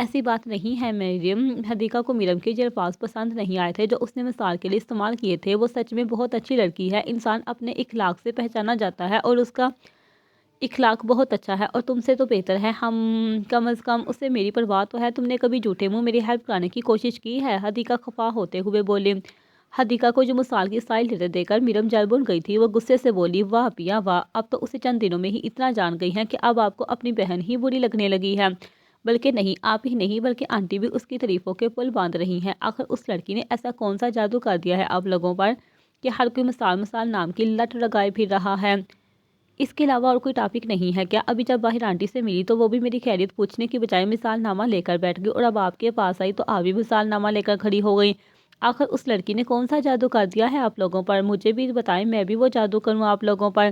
ایسی بات نہیں ہے مریم، حدیقہ کو مریم کے جو الفاظ پسند نہیں آئے تھے جو اس نے مثال کے لیے استعمال کیے تھے، وہ سچ میں بہت اچھی لڑکی ہے، انسان اپنے اخلاق سے پہچانا جاتا ہے اور اس کا اخلاق بہت اچھا ہے اور تم سے تو بہتر ہے، ہم کم از کم اسے میری پرواہ تو ہے، تم نے کبھی جھوٹے منہ میری ہیلپ کرانے کی کوشش کی ہے؟ حدیقہ خفا ہوتے ہوئے بولی۔ حدیقہ کو جو مثال کی اسٹائل لیٹر دے کر مریم جل بن گئی تھی، وہ غصے سے بولی، واہ پیا واہ، اب تو اسے چند دنوں میں ہی اتنا جان گئی ہیں کہ اب آپ کو اپنی بہن ہی بری لگنے لگی ہے۔ بلکہ نہیں، آپ ہی نہیں بلکہ آنٹی بھی اس کی تعریفوں کے پل باندھ رہی ہیں۔ آخر اس لڑکی نے ایسا کون سا جادو کر دیا ہے آپ لوگوں پر کہ ہر کوئی مثال نام کی لت لگائے پھر رہا ہے؟ اس کے علاوہ اور کوئی ٹاپک نہیں ہے کیا؟ ابھی جب باہر آنٹی سے ملی تو وہ بھی میری خیریت پوچھنے کی بجائے مثال نامہ لے کر بیٹھ گئی، اور اب آپ کے پاس آئی تو آپ بھی مثال نامہ لے کر کھڑی ہو گئی۔ آخر اس لڑکی نے کون سا جادو کر دیا ہے آپ لوگوں پر؟ مجھے بھی بتائیں، میں بھی وہ جادو کروں آپ لوگوں پر۔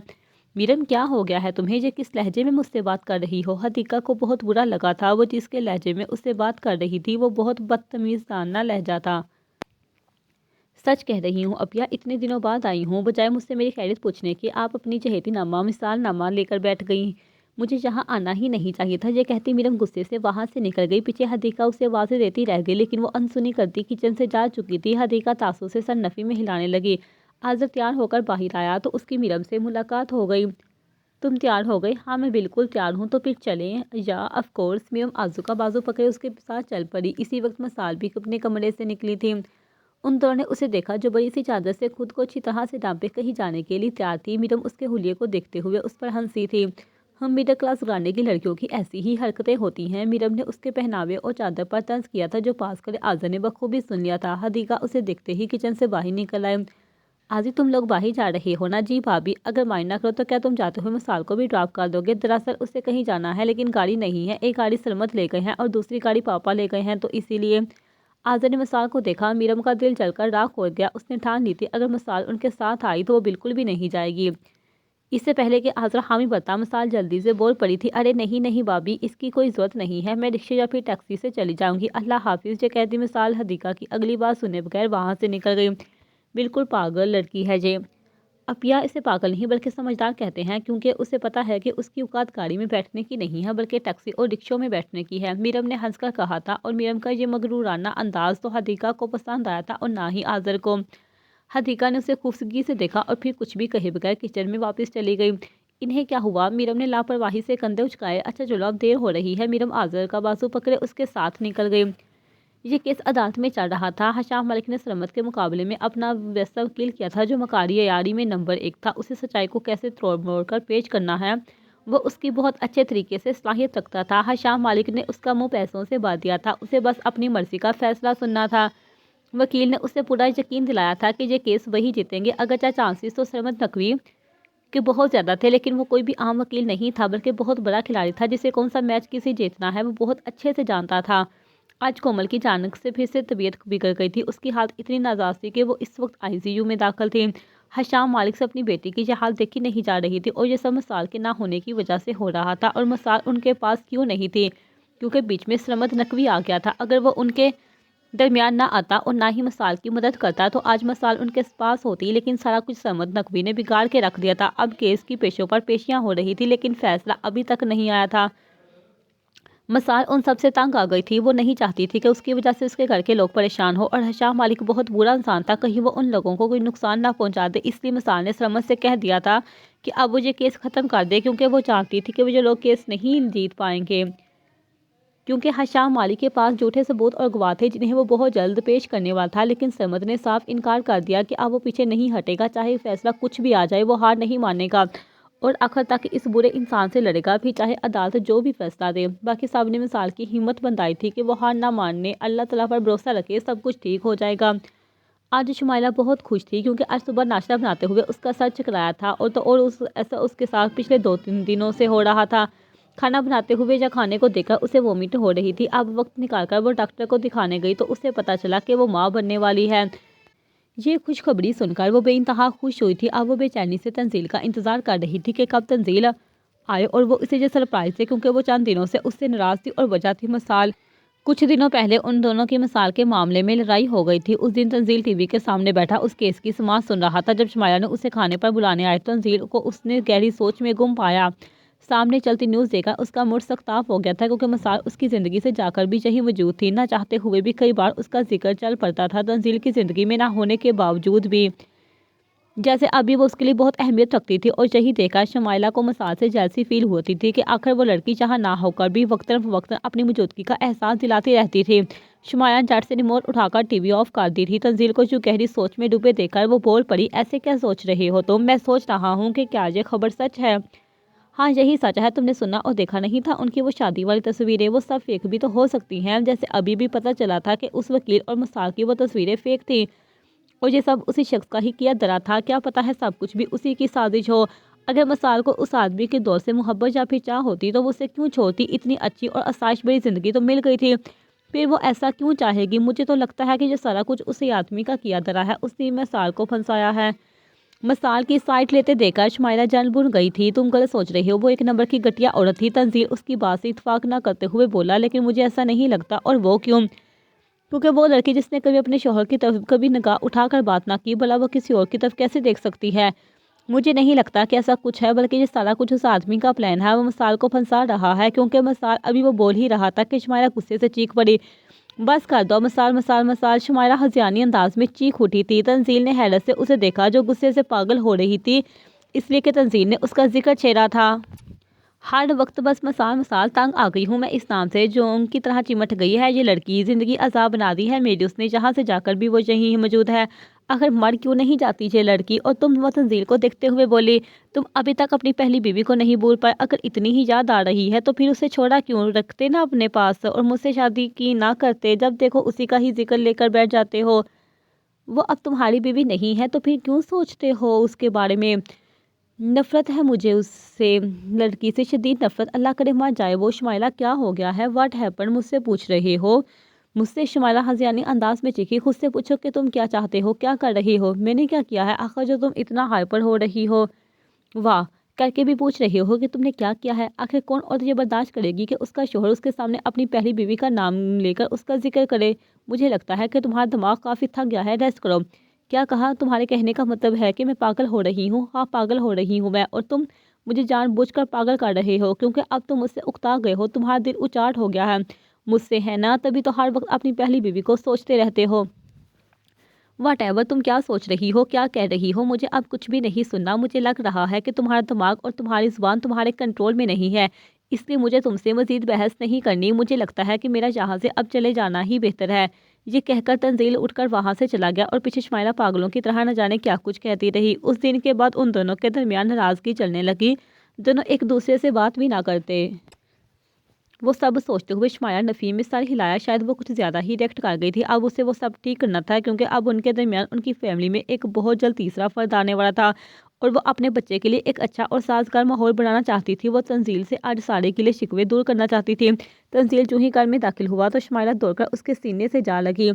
مریم کیا ہو گیا ہے تمہیں؟ یہ کس لہجے میں مجھ سے بات کر رہی ہو؟ حدیقہ کو بہت برا لگا تھا، وہ جس کے لہجے میں اس سے بات کر رہی تھی وہ بہت بدتمیزانہ لہجہ تھا۔ سچ کہہ رہی ہوں اپیا، اتنے دنوں بعد آئی ہوں، بجائے مجھ سے میری خیریت پوچھنے کی آپ اپنی چہیتی نامہ مثال نامہ لے کر بیٹھ گئی۔ مجھے یہاں آنا ہی نہیں چاہیے تھا، یہ کہتی مریم غصے سے وہاں سے نکل گئی۔ پیچھے حدیقہ اسے آوازیں دیتی رہ گئی لیکن وہ انسنی کرتی کچن سے جا چکی تھی۔ حدیقہ تاسو سے سر نفی میں ہلانے لگی۔ آذر تیار ہو کر باہر آیا تو اس کی مریم سے ملاقات ہو گئی۔ تم تیار ہو گئی؟ ہاں میں بالکل تیار ہوں، تو پھر چلیں۔ یا آف کورس، مریم آذر کا بازو پکڑے اس کے ساتھ چل پڑی۔ اسی وقت مثال بھی اپنے کمرے سے نکلی تھی۔ ان دونوں نے اسے دیکھا جو بڑی سی چادر سے خود کو اچھی طرح سے ڈانپے کہیں جانے کے لیے تیار تھی۔ مریم اس کے حلیے کو دیکھتے ہوئے اس پر ہنسی تھی۔ ہم مڈل کلاس گھرانے کی لڑکیوں کی ایسی ہی حرکتیں ہوتی ہیں، مریم نے اس کے پہناوے اور چادر پر طنز کیا تھا جو پاس کھڑے آذر نے بخوبی سن لیا تھا۔ حدیقہ اسے دیکھتے ہی کچن سے باہر نکل آئے۔ آج تم لوگ باہر جا رہے ہو نا؟ جی بھابی، اگر مائنڈ نہ کرو تو کیا تم جاتے ہوئے مثال کو بھی ڈراپ کر دو گے؟ دراصل اسے کہیں جانا ہے لیکن گاڑی نہیں ہے، ایک گاڑی سلمت لے گئے ہیں اور دوسری گاڑی پاپا لے گئے ہیں، تو اسی لیے۔ آذر نے مثال کو دیکھا، مریم کا دل جل کر راکھ ہو گیا۔ اس نے ٹھان لی تھی اگر مثال ان کے ساتھ آئی تو وہ بالکل بھی نہیں جائے گی۔ اس سے پہلے کہ آذر حامی بتا، مثال جلدی سے بول پڑی تھی، ارے نہیں نہیں بھابی، اس کی کوئی ضرورت نہیں ہے، میں رکشے یا پھر ٹیکسی سے چلی جاؤں گی، اللہ حافظ۔ یہ کہتی مثال حدیقہ کی اگلی بات سنے بغیر وہاں سے نکل گئی۔ بالکل پاگل لڑکی ہے یہ۔ اپیا اسے پاگل نہیں بلکہ سمجھدار کہتے ہیں، کیونکہ اسے پتہ ہے کہ اس کی اوقات گاڑی میں بیٹھنے کی نہیں ہے بلکہ ٹیکسی اور رکشوں میں بیٹھنے کی ہے۔ مریم نے ہنس کر کہا تھا، اور مریم کا یہ مغرورانہ انداز تو حدیقہ کو پسند آیا تھا اور نہ ہی آذر کو۔ حدیقہ نے اسے خوفزدگی سے دیکھا اور پھر کچھ بھی کہے بغیر کچن میں واپس چلی گئی۔ انہیں کیا ہوا؟ مریم نے لاپرواہی سے کندھے اچکائے۔ اچھا چلو اب دیر ہو رہی ہے۔ مریم آذر کا بازو پکڑے اس کے ساتھ نکل گئی۔ یہ کیس عدالت میں چل رہا تھا۔ حشام ملک نے سلمت کے مقابلے میں اپنا ویسا وکیل کیا تھا جو مکاری عیاری میں نمبر 1 تھا۔ اسے سچائی کو کیسے توڑ موڑ کر پیش کرنا ہے وہ اس کی بہت اچھے طریقے سے صلاحیت رکھتا تھا۔ حشام مالک نے اس کا منہ پیسوں سے بھر دیا تھا، اسے بس اپنی مرضی کا فیصلہ سننا تھا۔ وکیل نے اسے پورا یقین دلایا تھا کہ یہ کیس وہی جیتیں گے، اگرچہ چانسز تو سلمت نقوی کے بہت زیادہ تھے، لیکن وہ کوئی بھی عام وکیل نہیں تھا بلکہ بہت بڑا کھلاڑی تھا جسے کون سا میچ کسے جیتنا ہے وہ بہت اچھے سے جانتا تھا۔ آج کومل کی جانب سے پھر سے طبیعت بگڑ گئی تھی، اس کی حالت اتنی نازک تھی کہ وہ اس وقت ICU میں داخل تھی۔ حشام مالک سے اپنی بیٹی کی یہ حالت دیکھی نہیں جا رہی تھی اور یہ سب مثال کے نہ ہونے کی وجہ سے ہو رہا تھا، اور مثال ان کے پاس کیوں نہیں تھی؟ کیونکہ بیچ میں سلمت نقوی آ گیا تھا۔ اگر وہ ان کے درمیان نہ آتا اور نہ ہی مثال کی مدد کرتا تو آج مثال ان کے پاس ہوتی، لیکن سارا کچھ سلمت نقوی نے بگاڑ کے رکھ دیا تھا۔ اب کیس کی پیشوں پر پیشیاں ہو رہی تھی لیکن فیصلہ ابھی تک نہیں آیا تھا۔ مثال ان سب سے تنگ آ گئی تھی، وہ نہیں چاہتی تھی کہ اس کی وجہ سے اس کے گھر کے لوگ پریشان ہو، اور حشام مالک بہت برا انسان تھا، کہیں وہ ان لوگوں کو کوئی نقصان نہ پہنچا دے۔ اس لیے مثال نے سلمت سے کہہ دیا تھا کہ اب وہ یہ کیس ختم کر دے، کیونکہ وہ جانتی تھی کہ وہ یہ لوگ کیس نہیں جیت پائیں گے، کیونکہ حشام مالک کے پاس جھوٹے ثبوت اور گواہ تھے جنہیں وہ بہت جلد پیش کرنے والا تھا۔ لیکن سلمت نے صاف انکار کر دیا کہ اب وہ پیچھے نہیں ہٹے گا، چاہے فیصلہ کچھ بھی آ جائے وہ ہار نہیں مانے گا اور آخر تک اس برے انسان سے لڑے گا، پھر چاہے عدالت جو بھی فیصلہ دے۔ باقی سب نے مثال کی ہمت بندھائی تھی کہ وہ ہار نہ ماننے، اللہ تعالیٰ پر بھروسہ رکھے، سب کچھ ٹھیک ہو جائے گا۔ آج شمائلہ بہت خوش تھی کیونکہ آج صبح ناشتہ بناتے ہوئے اس کا سر چکرایا تھا، اور ایسا اس کے ساتھ پچھلے 2-3 دنوں سے ہو رہا تھا۔ کھانا بناتے ہوئے یا کھانے کو دیکھ کر اسے وومٹ ہو رہی تھی۔ اب وقت نکال کر وہ ڈاکٹر کو دکھانے گئی تو اسے پتہ چلا کہ وہ ماں بننے والی ہے۔ یہ خوشخبری سن کر وہ بے انتہا خوش ہوئی تھی۔ اب وہ بے چینی سے تنزیل کا انتظار کر رہی تھی کہ کب تنزیل آئے اور وہ اسے یہ سرپرائز دے، کیونکہ وہ چند دنوں سے اس سے ناراض تھی اور وجہ تھی مثال۔ کچھ دنوں پہلے ان دونوں کی مثال کے معاملے میں لڑائی ہو گئی تھی۔ اس دن تنزیل ٹی وی کے سامنے بیٹھا اس کیس کی سماعت سن رہا تھا۔ جب شمائلہ نے اسے کھانے پر بلانے آئے تو تنزیل کو اس نے گہری سوچ میں گم پایا۔ سامنے چلتی نیوز دیکھ کر اس کا موڈ سخت آف ہو گیا تھا کیونکہ مسال اس کی زندگی سے جا کر بھی یہی موجود تھی۔ نہ چاہتے ہوئے بھی کئی بار اس کا ذکر چل پڑتا تھا تنزیل کی زندگی میں نہ ہونے کے باوجود بھی، جیسے ابھی وہ اس کے لیے بہت اہمیت رکھتی تھی۔ اور یہی دیکھ کر شمائلہ کو مسال سے جیلسی فیل ہوتی تھی کہ آخر وہ لڑکی جہاں نہ ہو کر بھی وقتاً فوقتاً اپنی موجودگی کا احساس دلاتی رہتی تھی۔ شمائلہ جٹ سے ریموٹ اٹھا کر ٹی وی آف کر دی تھی۔ تنزیل کو جو گہری سوچ میں ڈوبے دیکھ کر وہ بول پڑی، ایسے کیا سوچ رہے ہو تم؟ میں سوچ رہا ہوں کہ کیا یہ خبر سچ ہے؟ ہاں یہی سچ ہے، تم نے سنا اور دیکھا نہیں تھا ان کی وہ شادی والی تصویریں، وہ سب فیک بھی تو ہو سکتی ہیں، جیسے ابھی بھی پتہ چلا تھا کہ اس وکیل اور مسال کی وہ تصویریں فیک تھیں اور یہ سب اسی شخص کا ہی کیا دھرا تھا۔ کیا پتہ ہے سب کچھ بھی اسی کی سازش ہو۔ اگر مسال کو اس آدمی کے دور سے محبت یا پھر چاہ ہوتی تو وہ اسے کیوں چھوڑتی؟ اتنی اچھی اور آسائش بھری زندگی تو مل گئی تھی، پھر وہ ایسا کیوں چاہے گی؟ مجھے تو لگتا ہے کہ یہ سارا کچھ اسی آدمی کا کیا دھرا ہے، اس نے مسال کو پھنسایا ہے۔ مسال کی سائٹ لیتے دیکھ کر شمائلہ جل بھن گئی تھی۔ تم غلط سوچ رہی ہو، وہ ایک نمبر کی گھٹیا عورت تھی۔ تنزیل اس کی بات سے اتفاق نہ کرتے ہوئے بولا، لیکن مجھے ایسا نہیں لگتا۔ اور وہ کیوں؟ کیونکہ وہ لڑکی جس نے کبھی اپنے شوہر کی طرف کبھی نگاہ اٹھا کر بات نہ کی، بھلا وہ کسی اور کی طرف کیسے دیکھ سکتی ہے؟ مجھے نہیں لگتا کہ ایسا کچھ ہے، بلکہ یہ سارا کچھ اس آدمی کا پلان ہے۔ وہ مسال کو پھنسا رہا ہے۔ کیونکہ مسال ابھی وہ بول ہی رہا تھا کہ شمائلہ غصے سے چیخ پڑی، بس کر دو مسال مسال مسال! شمائلہ ہذیانی انداز میں چیخ اٹھی تھی۔ تنزیل نے حیرت سے اسے دیکھا جو غصے سے پاگل ہو رہی تھی، اس لیے کہ تنزیل نے اس کا ذکر چھیڑا تھا۔ ہر وقت بس مسال مسال! تنگ آ گئی ہوں میں اس نام سے، جون کی طرح چمٹ گئی ہے یہ لڑکی، زندگی عذاب بنا دی ہے میری اس نے، جہاں سے جا کر بھی وہ یہیں موجود ہے۔ آخر مر کیوں نہیں جاتی یہ لڑکی؟ اور تم؟ وہ تنزیل کو دیکھتے ہوئے بولی، تم ابھی تک اپنی پہلی بیوی کو نہیں بھول پائے؟ اگر اتنی ہی یاد آ رہی ہے تو پھر اسے چھوڑا کیوں؟ رکھتے نا اپنے پاس اور مجھ سے شادی کی نہ کرتے؟ جب دیکھو اسی کا ہی ذکر لے کر بیٹھ جاتے ہو۔ وہ اب تمہاری بیوی نہیں ہے تو پھر کیوں سوچتے ہو اس کے بارے میں؟ نفرت ہے مجھے اس سے، لڑکی سے شدید نفرت، اللہ کرے مر جائے وہ۔ شمائلہ کیا ہو گیا ہے؟ What happen? مجھ سے پوچھ رہے ہو؟ مجھ سے؟ شمائلہ ہذیانی انداز میں چیخی، خود سے پوچھو کہ تم کیا چاہتے ہو، کیا کر رہی ہو؟ میں نے کیا کیا ہے آخر جو تم اتنا ہائپر ہو رہی ہو؟ واہ کر کے بھی پوچھ رہے ہو کہ تم نے کیا کیا ہے؟ آخر کون عورت یہ برداشت کرے گی کہ اس کا شوہر اس کے سامنے اپنی پہلی بیوی کا نام لے کر اس کا ذکر کرے؟ مجھے لگتا ہے کہ تمہارا دماغ کافی تھک گیا ہے، ریسٹ کرو۔ کیا کہا؟ تمہارے کہنے کا مطلب ہے کہ میں پاگل ہو رہی ہوں؟ ہاں پاگل ہو رہی ہوں میں، اور تم مجھے جان بوجھ کر پاگل کر رہے ہو کیونکہ اب تم مجھ سے اکتا گئے ہو، تمہارا دل اچاٹ ہو گیا ہے مجھ سے، ہے نا؟ تبھی تو ہر وقت اپنی پہلی بیوی کو سوچتے رہتے ہو۔ واٹ ایور تم کیا سوچ رہی ہو، کیا کہہ رہی ہو، مجھے اب کچھ بھی نہیں سننا۔ مجھے لگ رہا ہے کہ تمہارا دماغ اور تمہاری زبان تمہارے کنٹرول میں نہیں ہے، اس لیے مجھے تم سے مزید بحث نہیں کرنی۔ مجھے لگتا ہے کہ میرا یہاں سے اب چلے جانا ہی بہتر ہے۔ یہ کہہ کر تنزیل اٹھ کر وہاں سے چلا گیا اور پیچھے شمائلہ پاگلوں کی طرح نہ جانے کیا کچھ کہتی رہی۔ اس دن کے بعد ان دونوں کے درمیان ناراضگی چلنے لگی، دونوں ایک دوسرے سے بات بھی نہ کرتے۔ وہ سب سوچتے ہوئے شمائلہ نفی میں سر ہلایا، شاید وہ کچھ زیادہ ہی ریئیکٹ کر گئی تھی۔ اب اسے وہ سب ٹھیک کرنا تھا کیونکہ اب ان کے درمیان ان کی فیملی میں ایک بہت جلد تیسرا فرد آنے والا تھا اور وہ اپنے بچے کے لیے ایک اچھا اور سازگار ماحول بنانا چاہتی تھی۔ وہ تنزیل سے آج سارے گلے شکوے دور کرنا چاہتی تھی۔ تنزیل جو ہی گھر میں داخل ہوا تو شمائلہ دوڑ کر اس کے سینے سے جا لگی۔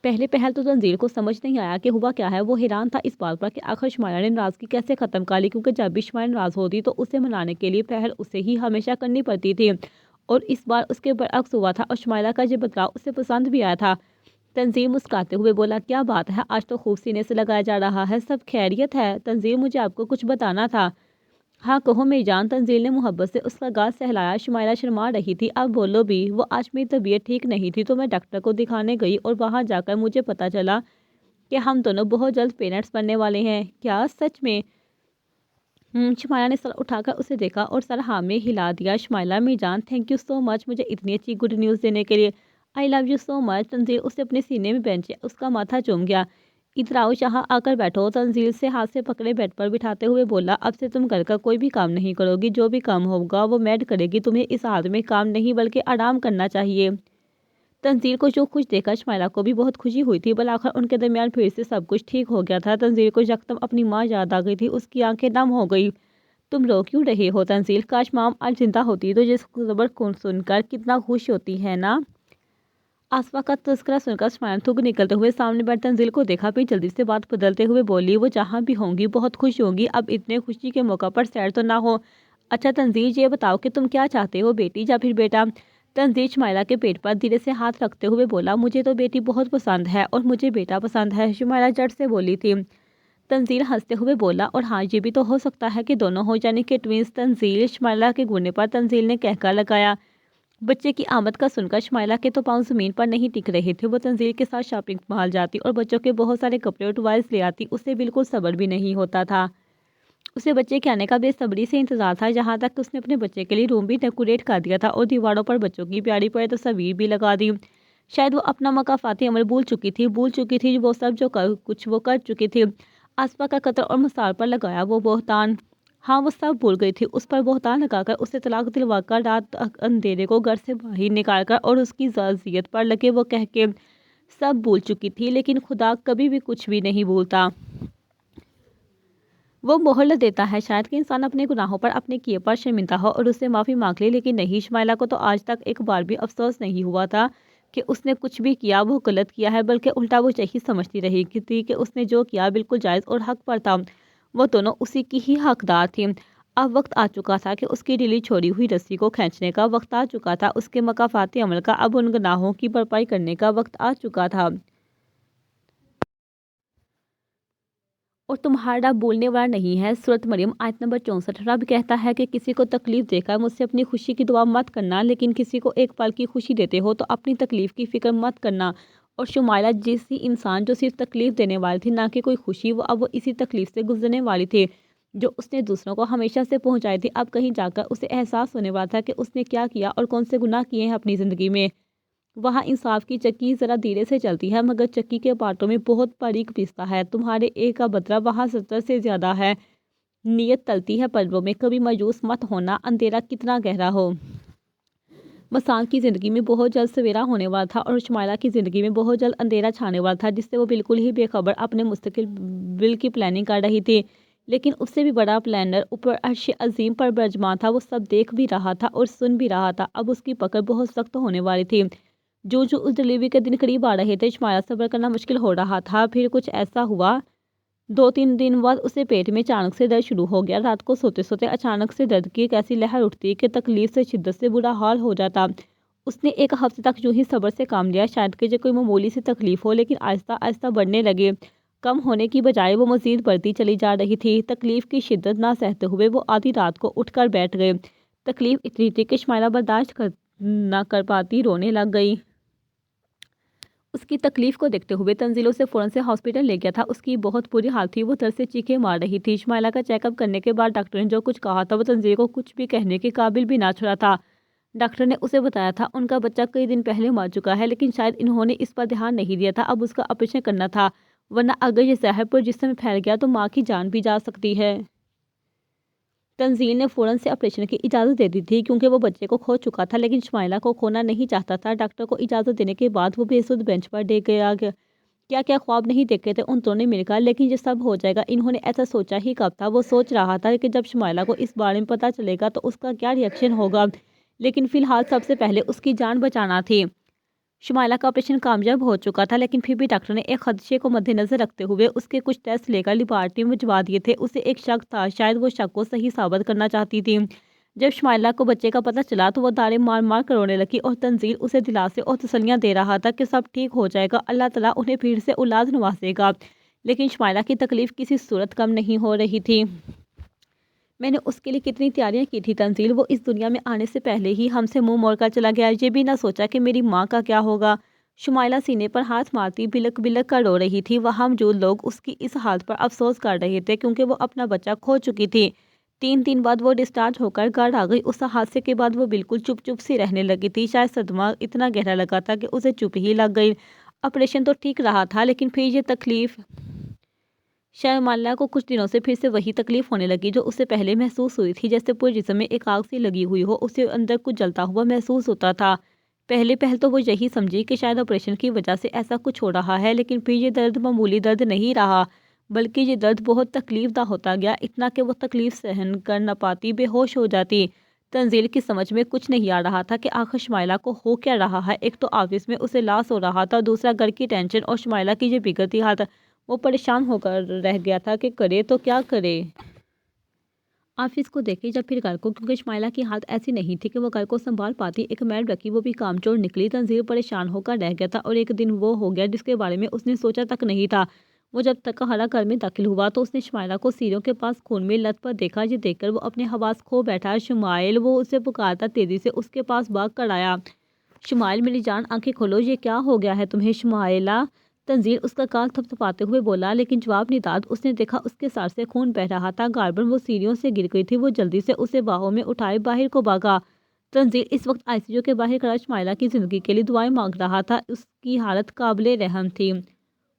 پہلے پہل تو تنزیل کو سمجھ نہیں آیا کہ ہوا کیا ہے۔ وہ حیران تھا اس بات پر کہ آخر شمائلہ نے ناراضگی کیسے ختم کر لی، کیونکہ جب بھی شمائلہ ناراض ہوتی تو اسے منانے کے لیے پہل اسے ہی ہمیشہ کرنی پڑتی تھی، اور اس بار اس کے برعکس ہوا تھا اور شمائلہ کا یہ بدلاؤ اسے پسند بھی آیا تھا۔ تنزیل مسکراتے ہوئے بولا، کیا بات ہے آج تو خوب سینے سے لگایا جا رہا ہے، سب خیریت ہے؟ تنزیل مجھے آپ کو کچھ بتانا تھا۔ ہاں کہو میری جان، تنزیل نے محبت سے اس کا گال سہلایا۔ شمائلہ شرما رہی تھی، اب بولو بھی۔ وہ آج میری طبیعت ٹھیک نہیں تھی تو میں ڈاکٹر کو دکھانے گئی اور وہاں جا کر مجھے پتہ چلا کہ ہم دونوں بہت جلد پیرنٹس بننے والے ہیں۔ کیا سچ میں؟ شمائلہ نے سر اٹھا کر اسے دیکھا اور سر ہاں میں ہلا دیا۔ شمائلہ میری جان، تھینک یو سو مچ مجھے اتنی اچھی گڈ نیوز دینے کے لیے، آئی لو یو سو مچ۔ تنزیل اسے اپنے سینے میں بینچے اس کا ماتھا چوم گیا۔ ادھر آؤ، یہاں آ کر بیٹھو۔ تنزیل سے ہاتھ سے پکڑے بیڈ پر بٹھاتے ہوئے بولا، اب سے تم گھر کا کوئی بھی کام نہیں کرو گی، جو بھی کام ہوگا وہ میڈ کرے گی، تمہیں اس حالت میں کام نہیں بلکہ آرام کرنا چاہیے۔ تنزیل کو جو خوش دیکھا شمائلہ کو بھی بہت خوشی ہوئی تھی، بالآخر ان کے درمیان پھر سے سب کچھ ٹھیک ہو گیا تھا۔ تنزیل کو یکدم اپنی ماں یاد آ گئی تھی، اس کی آنکھیں نم ہو گئی۔ تم رو کیوں رہے ہو تنزیل؟ کاش مام آج زندہ ہوتی تو یہ خبر سن کر کتنا خوش ہوتی ہے نا۔ آسفا کا تذکرہ سن کر شمائلہ تھوک نکلتے ہوئے سامنے بیٹھ تنزیل کو دیکھا، پھر جلدی سے بات بدلتے ہوئے بولی، وہ جہاں بھی ہوں گی بہت خوش ہوں گی، اب اتنے خوشی کے موقع پر سیڈ تو نہ ہو۔ اچھا تنزیل، یہ بتاؤ کہ تم کیا چاہتے ہو، بیٹی یا پھر بیٹا؟ تنزیل شمائلہ کے پیٹ پر دھیرے سے ہاتھ رکھتے ہوئے بولا، مجھے تو بیٹی بہت پسند ہے اور مجھے بیٹا پسند ہے۔ شمائلہ جٹ سے بولی تھی، تنزیل ہنستے ہوئے بولا، اور ہاں یہ بھی تو ہو سکتا ہے کہ دونوں ہو، یعنی کہ ٹوینس تنزیل۔ شمائلہ کے گھرنے پر تنزیل نے کہکا لگایا۔ بچے کی آمد کا سن کر شمائلہ کے تو پاؤں زمین پر نہیں ٹک رہے تھے۔ وہ تنزیل کے ساتھ شاپنگ مال جاتی اور بچوں کے بہت سارے کپڑے اور ٹوائز لے آتی، اسے بالکل صبر بھی نہیں ہوتا تھا۔ اسے بچے کے آنے کا بے صبری سے انتظار تھا، یہاں تک کہ اس نے اپنے بچے کے لیے روم بھی ڈیکوریٹ کر دیا تھا اور دیواروں پر بچوں کی پیاری پیاری تصاویر بھی لگا دی۔ شاید وہ اپنا مقافاتی عمل بھول چکی تھی وہ سب جو کچھ وہ کر چکی تھی۔ آسپا کا قتل اور مسار پر لگایا وہ بہتان، ہاں وہ سب بھول گئی تھی۔ اس پر بہتان لگا کر اسے طلاق دلوا کر رات اندھیرے کو گھر سے باہر نکال کر اور اس کی ذات پر لگے وہ کہہ کے سب بھول چکی تھی، لیکن خدا کبھی بھی کچھ بھی نہیں بھولتا۔ وہ مہلت دیتا ہے شاید کہ انسان اپنے گناہوں پر، اپنے کیے پر شرمندہ ہو اور اسے معافی مانگ لے، لیکن نہیں، شمائلہ کو تو آج تک ایک بار بھی افسوس نہیں ہوا تھا کہ اس نے کچھ بھی کیا وہ غلط کیا ہے، بلکہ الٹا وہ یہی سمجھتی رہی تھی کہ اس نے جو کیا بالکل جائز اور حق پر تھا۔ وہ دونوں اسی کی ہی حقدار تھیں۔ اب وقت آ چکا تھا کہ اس کی ڈھیلی چھوڑی ہوئی رسی کو کھینچنے کا وقت آ چکا تھا، اس کے مقافاتی عمل کا، اب ان گناہوں کی بھرپائی کرنے کا وقت آ چکا تھا۔ اور تمہارا بولنے والا نہیں ہے۔ سورۃ مریم آیت نمبر 64۔ رب کہتا ہے کہ کسی کو تکلیف دے کر مجھ سے اپنی خوشی کی دعا مت کرنا، لیکن کسی کو ایک پل کی خوشی دیتے ہو تو اپنی تکلیف کی فکر مت کرنا۔ اور شمائلہ جیسی انسان جو صرف تکلیف دینے والی تھی، نہ کہ کوئی خوشی، اب وہ اسی تکلیف سے گزرنے والی تھی جو اس نے دوسروں کو ہمیشہ سے پہنچائی تھی۔ اب کہیں جا کر اسے احساس ہونے والا تھا کہ اس نے کیا کیا اور کون سے گناہ کیے ہیں اپنی زندگی میں۔ وہاں انصاف کی چکی ذرا دھیرے سے چلتی ہے، مگر چکی کے پارٹوں میں بہت باریک پیستا ہے۔ تمہارے ایک کا بدلہ وہاں 70 سے زیادہ ہے۔ نیت تلتی ہے پلوں میں، کبھی مایوس مت ہونا، اندھیرا کتنا گہرا ہو۔ مسان کی زندگی میں بہت جلد سویرا ہونے والا تھا اور شمائلہ کی زندگی میں بہت جلد اندھیرا چھانے والا تھا، جس سے وہ بالکل ہی بے خبر اپنے مستقبل کی پلاننگ کر رہی تھی۔ لیکن اس سے بھی بڑا پلانر اوپر عرش عظیم پر برجمان تھا، وہ سب دیکھ بھی رہا تھا اور سن بھی رہا تھا۔ اب اس کی پکڑ بہت سخت ہونے والی تھی۔ جو اس ڈلیوری کے دن قریب آ رہے تھے، شمائلہ صبر کرنا مشکل ہو رہا تھا۔ پھر کچھ ایسا ہوا، 2-3 دن بعد اسے پیٹ میں اچانک سے درد شروع ہو گیا۔ رات کو سوتے سوتے اچانک سے درد کی ایک ایسی لہر اٹھتی کہ تکلیف سے شدت سے برا حال ہو جاتا۔ اس نے ایک ہفتے تک یوں ہی صبر سے کام لیا، شاید کہ یہ کوئی معمولی سی تکلیف ہو، لیکن آہستہ آہستہ بڑھنے لگے۔ کم ہونے کی بجائے وہ مزید بڑھتی چلی جا رہی تھی۔ تکلیف کی شدت نہ سہتے ہوئے وہ آدھی رات کو اٹھ کر بیٹھ گئے۔ تکلیف اتنی تھی کہ شمائلہ برداشت نہ کر پاتی رونے لگ گئی۔ اس کی تکلیف کو دیکھتے ہوئے تنزیل اسے فوراً سے ہاسپٹل لے گیا تھا۔ اس کی بہت بری حالت تھی، وہ درد سے چیخیں مار رہی تھی۔ شمائلہ کا چیک اپ کرنے کے بعد ڈاکٹر نے جو کچھ کہا تھا وہ تنزیل کو کچھ بھی کہنے کے قابل بھی نہ چھوڑا تھا۔ ڈاکٹر نے اسے بتایا تھا ان کا بچہ کئی دن پہلے مر چکا ہے، لیکن شاید انہوں نے اس پر دھیان نہیں دیا تھا۔ اب اس کا آپریشن کرنا تھا، ورنہ اگر یہ زہر پر جسم میں پھیل گیا تو ماں کی جان بھی جا سکتی ہے۔ تنزیل نے فوراً سے آپریشن کی اجازت دے دی تھی کیونکہ وہ بچے کو کھو چکا تھا، لیکن شمائلہ کو کھونا نہیں چاہتا تھا۔ ڈاکٹر کو اجازت دینے کے بعد وہ بے سود بینچ پر ڈے گیا۔ کیا کیا خواب نہیں دیکھے تھے ان دونوں نے مل کر، لیکن یہ سب ہو جائے گا انہوں نے ایسا سوچا ہی کب تھا۔ وہ سوچ رہا تھا کہ جب شمائلہ کو اس بارے میں پتہ چلے گا تو اس کا کیا ری ایکشن ہوگا، لیکن فی الحال سب سے پہلے اس کی جان بچانا تھی۔ شمائلہ کا آپریشن کامیاب ہو چکا تھا، لیکن پھر بھی ڈاکٹر نے ایک خدشے کو مد نظر رکھتے ہوئے اس کے کچھ ٹیسٹ لے کر لیبارٹری میں بھجوا دیے تھے۔ اسے ایک شک تھا، شاید وہ شک کو صحیح ثابت کرنا چاہتی تھی۔ جب شمائلہ کو بچے کا پتہ چلا تو وہ دارے مار مار کر رونے لگی اور تنزیل اسے دلاسے اور تسلیاں دے رہا تھا کہ سب ٹھیک ہو جائے گا، اللہ تعالیٰ انہیں پھر سے اولاد نوازے گا۔ لیکن شمائلہ کی تکلیف کسی صورت کم نہیں ہو رہی تھی۔ میں نے اس کے لیے کتنی تیاریاں کی تھی تنزیل، وہ اس دنیا میں آنے سے پہلے ہی ہم سے منہ موڑ کر چلا گیا، یہ بھی نہ سوچا کہ میری ماں کا کیا ہوگا۔ شمائلہ سینے پر ہاتھ مارتی بلک بلک کر رو رہی تھی۔ وہاں موجود لوگ اس کی اس حالت پر افسوس کر رہے تھے کیونکہ وہ اپنا بچہ کھو چکی تھی۔ 3 دن بعد وہ ڈسچارج ہو کر گھر آ گئی۔ اس حادثے کے بعد وہ بالکل چپ چپ سی رہنے لگی تھی، شاید صدمہ اتنا گہرا لگا تھا کہ اسے چپ ہی لگ گئی۔ آپریشن تو ٹھیک رہا تھا، لیکن پھر یہ تکلیف، شمائلہ کو کچھ دنوں سے پھر سے وہی تکلیف ہونے لگی جو اسے پہلے محسوس ہوئی تھی، جیسے پورے جسم میں ایک آگ سی لگی ہوئی ہو۔ اسے اندر کچھ جلتا ہوا محسوس ہوتا تھا۔ پہلے تو وہ یہی سمجھی کہ شاید آپریشن کی وجہ سے ایسا کچھ ہو رہا ہے، لیکن پھر یہ درد معمولی درد نہیں رہا، بلکہ یہ درد بہت تکلیف دہ ہوتا گیا، اتنا کہ وہ تکلیف سہن کر نہ پاتی بے ہوش ہو جاتی۔ تنزیل کی سمجھ میں کچھ نہیں آ رہا تھا کہ آخر شمائلہ کو ہو کیا رہا ہے۔ ایک تو آفس میں اسے لاس ہو رہا تھا، دوسرا گھر کی ٹینشن اور شمائلہ کی یہ بگڑتی حالت۔ وہ پریشان ہو کر رہ گیا تھا کہ کرے تو کیا کرے۔ آفس کو دیکھے یا پھر گھر کو، کیونکہ شمائلہ کی حالت ایسی نہیں تھی کہ وہ گھر کو سنبھال پاتی۔ ایک میڈ رکھی، وہ بھی کام چور نکلی۔ تنزیل پریشان ہو کر رہ گیا تھا اور ایک دن وہ ہو گیا جس کے بارے میں اس نے سوچا تک نہیں تھا۔ وہ جب تک ہرا گھر میں داخل ہوا تو اس نے شمائلہ کو سیڑھیوں کے پاس خون میں لت پر دیکھا۔ یہ دیکھ کر وہ اپنے حواس کھو بیٹھا۔ شمائل، وہ اسے پکارتا تیزی سے اس کے پاس بھاگ کر آیا۔ شمائل، میری جان، آنکھیں کھولو، یہ کیا ہو گیا ہے تمہیں؟ شمائلہ، تنزیل اس کا گال تھپتھپاتے ہوئے بولا، لیکن جواب نہیں داد۔ اس نے دیکھا اس کے سر سے خون بہہ رہا تھا۔ غالباً وہ سیڑھیوں سے گر گئی تھی۔ وہ جلدی سے اسے باہوں میں اٹھائے باہر کو بھاگا۔ تنزیل اس وقت آئی سی یو کے باہر کھڑا شمائلہ کی زندگی کے لیے دعائیں مانگ رہا تھا۔ اس کی حالت قابل رحم تھی۔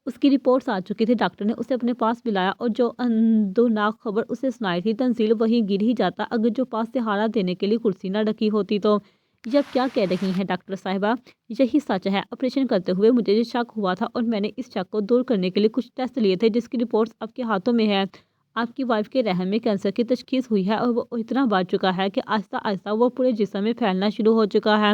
اس کی رپورٹس آ چکی تھی۔ ڈاکٹر نے اسے اپنے پاس بلایا اور جو اندوناک خبر اسے سنائی تھی، تنزیل وہیں گر ہی جاتا اگر جو پاس سہارا دینے کے لیے کرسی نہ رکھی ہوتی تو۔ یہ اب کیا کہہ رہی ہیں ڈاکٹر صاحبہ؟ یہی سچ ہے۔ آپریشن کرتے ہوئے مجھے یہ شک ہوا تھا اور میں نے اس شک کو دور کرنے کے لیے کچھ ٹیسٹ لیے تھے جس کی رپورٹس آپ کے ہاتھوں میں ہے۔ آپ کی وائف کے رحم میں کینسر کی تشخیص ہوئی ہے اور وہ اتنا بڑھ چکا ہے کہ آہستہ آہستہ وہ پورے جسم میں پھیلنا شروع ہو چکا ہے۔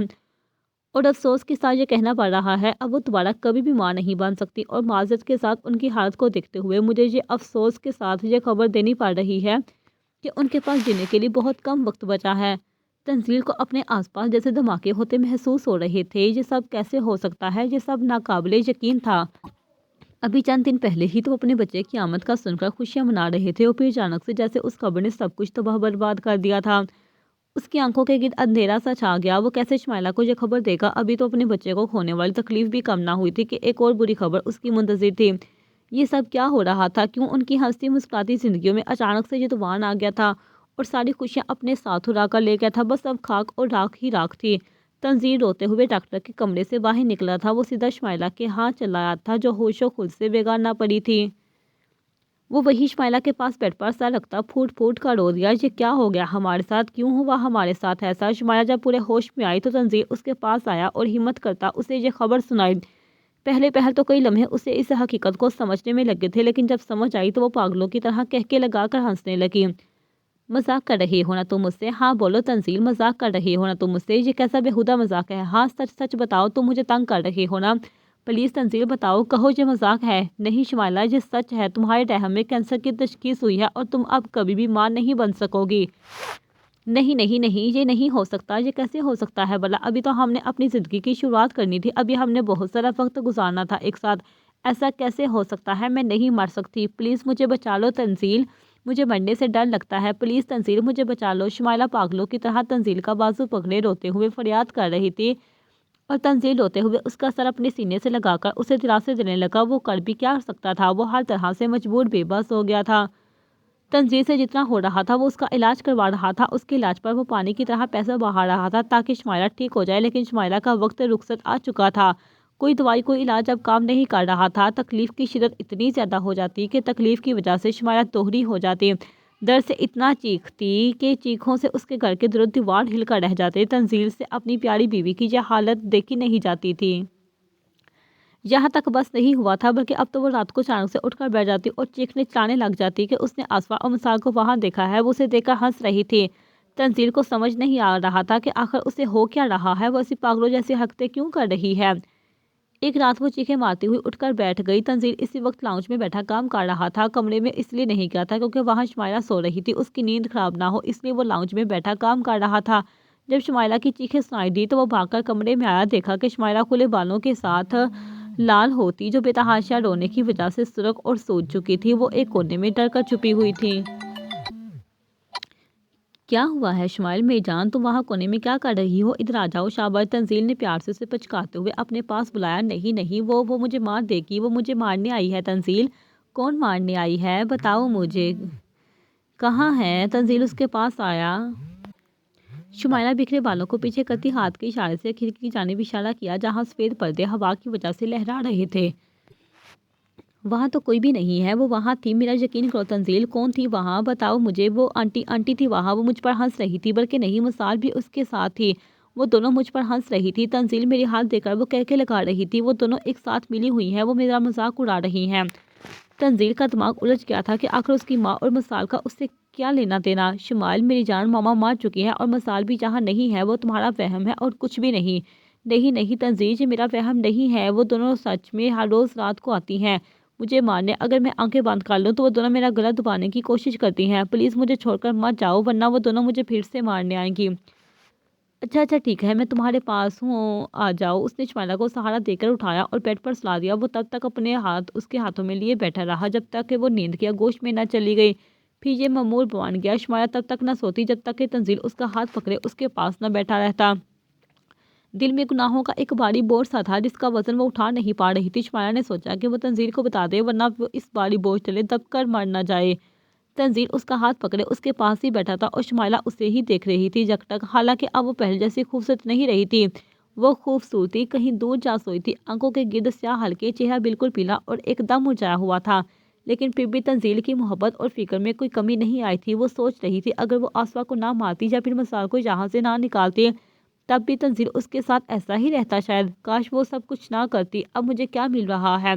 اور افسوس کے ساتھ یہ کہنا پڑ رہا ہے اب وہ دوبارہ کبھی بھی ماں نہیں بن سکتی۔ اور معذرت کے ساتھ ان کی حالت کو دیکھتے ہوئے مجھے یہ افسوس کے ساتھ یہ خبر دینی پڑ رہی ہے کہ ان کے پاس جینے کے لیے بہت کم وقت بچا ہے۔ تنزیل کو اپنے آس پاس جیسے دھماکے ہوتے محسوس ہو رہے تھے۔ یہ سب کیسے ہو سکتا ہے؟ یہ سب ناقابل یقین تھا۔ ابھی چند دن پہلے ہی تو اپنے بچے کی آمد کا سن کر خوشیاں منا رہے تھے اور پھر اچانک سے جیسے اس خبر نے سب کچھ تباہ برباد کر دیا تھا۔ اس کی آنکھوں کے گرد اندھیرا سا چھا گیا۔ وہ کیسے شمائلہ کو یہ خبر دے گا؟ ابھی تو اپنے بچے کو کھونے والی تکلیف بھی کم نہ ہوئی تھی کہ ایک اور بری خبر اس کی منتظر تھی۔ یہ سب کیا ہو رہا تھا؟ کیوں ان کی ہنستی مسکراتی زندگیوں میں اچانک سے یہ طوفان آ گیا تھا اور ساری خوشیاں اپنے ساتھ اڑا کر لے گیا تھا؟ بس اب خاک اور راکھ ہی راکھ تھی۔ تنزیل روتے ہوئے ڈاکٹر کے کمرے سے باہر نکلا تھا۔ وہ سیدھا شمائلہ کے ہاں چلا آیا تھا جو ہوش و خود سے بیگار نہ پڑی تھی۔ وہ وہی شمائلہ کے پاس بیڈ پر سر رکھتا پھوٹ پھوٹ کر رو دیا۔ یہ کیا ہو گیا ہمارے ساتھ؟ کیوں ہوا ہمارے ساتھ ایسا؟ شمائلہ جب پورے ہوش میں آئی تو تنزیل اس کے پاس آیا اور ہمت کرتا اسے یہ خبر سنائی۔ پہلے تو کئی لمحے اسے اس حقیقت کو سمجھنے میں لگے تھے، لیکن جب سمجھ آئی تو وہ پاگلوں کی طرح کہکے لگا کر ہنسنے لگی۔ مذاق کر رہی ہو نا تم مجھ سے؟ ہاں بولو تنزیل، مذاق کر رہی ہو نا تم مجھ سے؟ یہ کیسا بےہودہ مذاق ہے؟ ہاں سچ سچ بتاؤ، تم مجھے تنگ کر رہی ہو نا؟ پلیز تنزیل بتاؤ، کہو یہ مذاق ہے۔ نہیں شمائلہ، یہ سچ ہے۔ تمہارے رحم میں کینسر کی تشخیص ہوئی ہے اور تم اب کبھی بھی ماں نہیں بن سکو گی۔ نہیں نہیں نہیں، یہ نہیں ہو سکتا۔ یہ کیسے ہو سکتا ہے بھلا؟ ابھی تو ہم نے اپنی زندگی کی شروعات کرنی تھی۔ ابھی ہم نے بہت سارا وقت گزارنا تھا ایک ساتھ۔ ایسا کیسے ہو سکتا ہے؟ میں نہیں مر سکتی۔ پلیز مجھے بچا لو تنزیل، مجھے مرنے سے ڈر لگتا ہے۔ پلیز تنزیل مجھے بچا لو۔ شمائلہ پاگلوں کی طرح تنزیل کا بازو پکڑے روتے ہوئے فریاد کر رہی تھی اور تنزیل روتے ہوئے اس کا سر اپنے سینے سے لگا کر اسے دلاسے دینے لگا۔ وہ کر بھی کیا سکتا تھا؟ وہ ہر طرح سے مجبور بے بس ہو گیا تھا۔ تنزیل سے جتنا ہو رہا تھا وہ اس کا علاج کروا رہا تھا۔ اس کے علاج پر وہ پانی کی طرح پیسہ بہا رہا تھا تاکہ شمائلہ ٹھیک ہو جائے، لیکن شمائلہ کا وقت رخصت آ چکا تھا۔ کوئی دوائی کوئی علاج اب کام نہیں کر رہا تھا۔ تکلیف کی شدت اتنی زیادہ ہو جاتی کہ تکلیف کی وجہ سے شمائلہ دوہری ہو جاتی۔ درد سے اتنا چیختی کہ چیخوں سے اس کے گھر کے درد دیوار ہل کر رہ جاتے۔ تنزیل سے اپنی پیاری بیوی کی یہ حالت دیکھی نہیں جاتی تھی۔ یہاں تک بس نہیں ہوا تھا بلکہ اب تو وہ رات کو اچانک سے اٹھ کر بیٹھ جاتی اور چیخنے چلانے لگ جاتی کہ اس نے آسفا اور مثال کو وہاں دیکھا ہے۔ وہ اسے دیکھ کر ہنس رہی تھی۔ تنزیل کو سمجھ نہیں آ رہا تھا کہ آخر اسے ہو کیا رہا ہے، وہ ایسی پاگلوں جیسی حرکتیں کیوں کر رہی ہے۔ ایک رات وہ چیخیں مارتی ہوئی اٹھ کر بیٹھ گئی۔ تنزیل اسی وقت لاؤنج میں بیٹھا کام کر رہا تھا۔ کمرے میں اس لیے نہیں گیا تھا کیونکہ وہاں شمائلہ سو رہی تھی، اس کی نیند خراب نہ ہو اس لیے وہ لاؤنج میں بیٹھا کام کر رہا تھا۔ جب شمائلہ کی چیخیں سنائی دی تو وہ بھاگ کر کمرے میں آیا۔ دیکھا کہ شمائلہ کھلے بالوں کے ساتھ لال ہوتی جو بے تحاشا رونے کی وجہ سے سرخ اور سوج چکی تھی، وہ ایک کونے میں ڈر کر چھپی ہوئی تھی۔ کیا ہوا ہے شمائل میری جان، تم وہاں کونے میں کیا کر رہی ہو؟ ادھر آ جاؤ شاباش۔ تنزیل نے پیار سے اسے پچکارتے ہوئے اپنے پاس بلایا۔ نہیں نہیں، وہ مجھے مار دے گی، وہ مجھے مارنے آئی ہے۔ تنزیل، کون مارنے آئی ہے؟ بتاؤ مجھے۔ کہاں ہے؟ تنزیل اس کے پاس آیا۔ شمائلہ بکھرے بالوں کو پیچھے کرتی ہاتھ کے اشارے سے کھڑکی کی جانب اشارہ کیا جہاں سفید پردے ہوا کی وجہ سے لہرا رہے تھے۔ وہاں تو کوئی بھی نہیں ہے۔ وہ وہاں تھی، میرا یقین کرو تنزیل۔ کون تھی وہاں؟ بتاؤ مجھے۔ وہ آنٹی تھی وہاں، وہ مجھ پر ہنس رہی تھی۔ بلکہ نہیں، مثال بھی اس کے ساتھ تھی، وہ دونوں مجھ پر ہنس رہی تھی۔ تنزیل میری حالت دیکھ کر وہ کہکے لگا رہی تھی۔ وہ دونوں ایک ساتھ ملی ہوئی ہیں، وہ میرا مذاق اڑا رہی ہیں۔ تنزیل کا دماغ الجھ گیا تھا کہ آخر اس کی ماں اور مثال کا اس سے کیا لینا دینا۔ شمائل میری جان، ماما مار چکی ہے اور مثال بھی یہاں نہیں ہے، وہ تمہارا وہم ہے اور کچھ بھی نہیں۔ نہیں نہیں تنزیل، یہ میرا وہم نہیں ہے، وہ دونوں سچ میں ہر روز رات کو آتی ہیں مجھے مارنے۔ اگر میں آنکھیں بند کر لوں تو وہ دونوں میرا گلا دبانے کی کوشش کرتی ہیں۔ پلیز مجھے چھوڑ کر مت جاؤ ورنہ وہ دونوں مجھے پھر سے مارنے آئیں گی۔ اچھا اچھا ٹھیک ہے، میں تمہارے پاس ہوں، آ جاؤ۔ اس نے شمائلہ کو سہارا دے کر اٹھایا اور بیڈ پر سلا دیا۔ وہ تب تک اپنے ہاتھ اس کے ہاتھوں میں لیے بیٹھا رہا جب تک کہ وہ نیند کی آغوش میں نہ چلی گئی۔ پھر یہ معمول بن گیا، شمائلہ تب تک نہ سوتی جب تک کہ تنزیل اس کا ہاتھ پکڑے اس کے پاس نہ بیٹھا رہتا۔ دل میں گناہوں کا ایک بھاری بوجھ سا تھا جس کا وزن وہ اٹھا نہیں پا رہی تھی۔ شمائلہ نے سوچا کہ وہ تنزیل کو بتا دے ورنہ وہ اس بھاری بوجھ تلے دب کر مر نہ جائے۔ تنزیل اس کا ہاتھ پکڑے اس کے پاس ہی بیٹھا تھا اور شمائلہ اسے ہی دیکھ رہی تھی جب تک، حالانکہ اب وہ پہلے جیسی خوبصورت نہیں رہی تھی۔ وہ خوبصورتی کہیں دور جا سوئی تھی، آنکھوں کے گرد سیاہ ہلکے، چہرہ بالکل پیلا اور ایک دم مرجھایا ہوا تھا۔ لیکن پھر بھی تنزیل کی محبت اور فکر میں کوئی کمی نہیں آئی تھی۔ وہ سوچ رہی تھی اگر وہ آسفا کو نہ مارتی یا پھر مسال کو یہاں سے نہ نکالتی تب بھی تنزیل اس کے ساتھ ایسا ہی رہتا شاید۔ کاش وہ سب کچھ نہ کرتی، اب مجھے کیا مل رہا ہے؟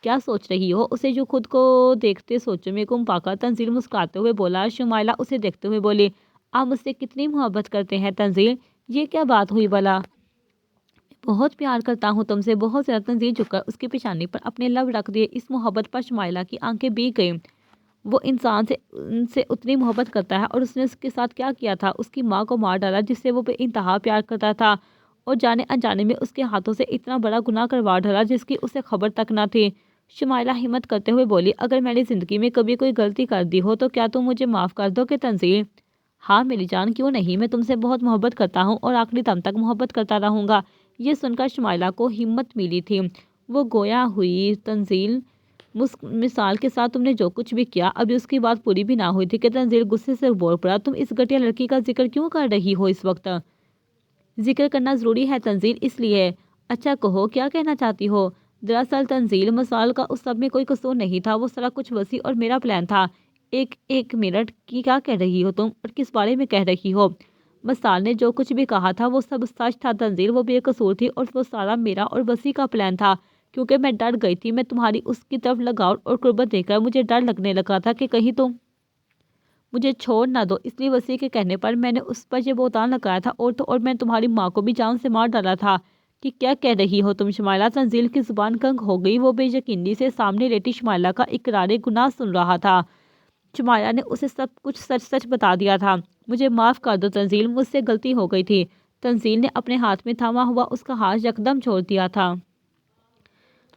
کیا سوچ رہی ہو؟ اسے جو خود کو دیکھتے سوچوں میں گم پا کر تنزیل مسکراتے ہوئے بولا۔ شمائلہ اسے دیکھتے ہوئے بولی، آپ مجھ سے کتنی محبت کرتے ہیں تنزیل؟ یہ کیا بات ہوئی بلا؟ بہت پیار کرتا ہوں تم سے، بہت زیادہ۔ تنزیل جھک کر اس کی پیشانی پر اپنے لب رکھ دیے۔ اس محبت پر شمائلہ کی آنکھیں بھیگ گئیں۔ وہ انسان سے اتنی محبت کرتا ہے اور اس نے اس کے ساتھ کیا کیا تھا؟ اس کی ماں کو مار ڈالا جس سے وہ بے انتہا پیار کرتا تھا، اور جانے انجانے میں اس کے ہاتھوں سے اتنا بڑا گناہ کروا ڈالا جس کی اسے خبر تک نہ تھی۔ شمائلہ ہمت کرتے ہوئے بولی، اگر میں نے زندگی میں کبھی کوئی غلطی کر دی ہو تو کیا تم مجھے معاف کر دو گے تنزیل؟ ہاں میری جان، کیوں نہیں، میں تم سے بہت محبت کرتا ہوں اور آخری دم تک محبت کرتا رہوں گا۔ یہ سن کر شمائلہ کو ہمت ملی تھی۔ وہ گویا ہوئی، تنزیل مثال کے ساتھ تم نے جو کچھ بھی کیا ابھی اس کی بات پوری بھی نہ ہوئی تھی کہ تنزیل غصے سے بول پڑا، تم اس گھٹیا لڑکی کا ذکر کیوں کر رہی ہو اس وقت؟ ذکر کرنا ضروری ہے تنزیل، اس لیے۔ اچھا کہو، کیا کہنا چاہتی ہو؟ دراصل تنزیل، مسال کا اس سب میں کوئی قصور نہیں تھا، وہ سارا کچھ وسیع اور میرا پلان تھا۔ ایک منٹ کی کیا کہہ رہی ہو تم، اور کس بارے میں کہہ رہی ہو؟ مسال نے جو کچھ بھی کہا تھا وہ سب سچ تھا تنزیل، وہ بے قصور تھی اور وہ سارا میرا اور وسیع کا پلان تھا، کیونکہ میں ڈر گئی تھی۔ میں تمہاری اس کی طرف لگاؤ اور قربت دیکھ کر مجھے ڈر لگنے لگا تھا کہ کہیں تم مجھے چھوڑ نہ دو، اس لیے وسیع کے کہنے پر میں نے اس پر یہ بہتان لگایا تھا، اور تو اور میں تمہاری ماں کو بھی جان سے مار ڈالا تھا۔ کہ کیا کہہ رہی ہو تم شمائلہ؟ تنزیل کی زبان کنگ ہو گئی، وہ بے یقینی سے سامنے لیٹی شمائلہ کا اقرار گناہ سن رہا تھا۔ شمائلہ نے اسے سب کچھ سچ سچ بتا دیا تھا۔ مجھے معاف کر دو تنزیل، مجھ سے غلطی ہو گئی تھی۔ تنزیل نے اپنے ہاتھ میں تھما ہوا اس کا ہاتھ یکدم چھوڑ دیا تھا۔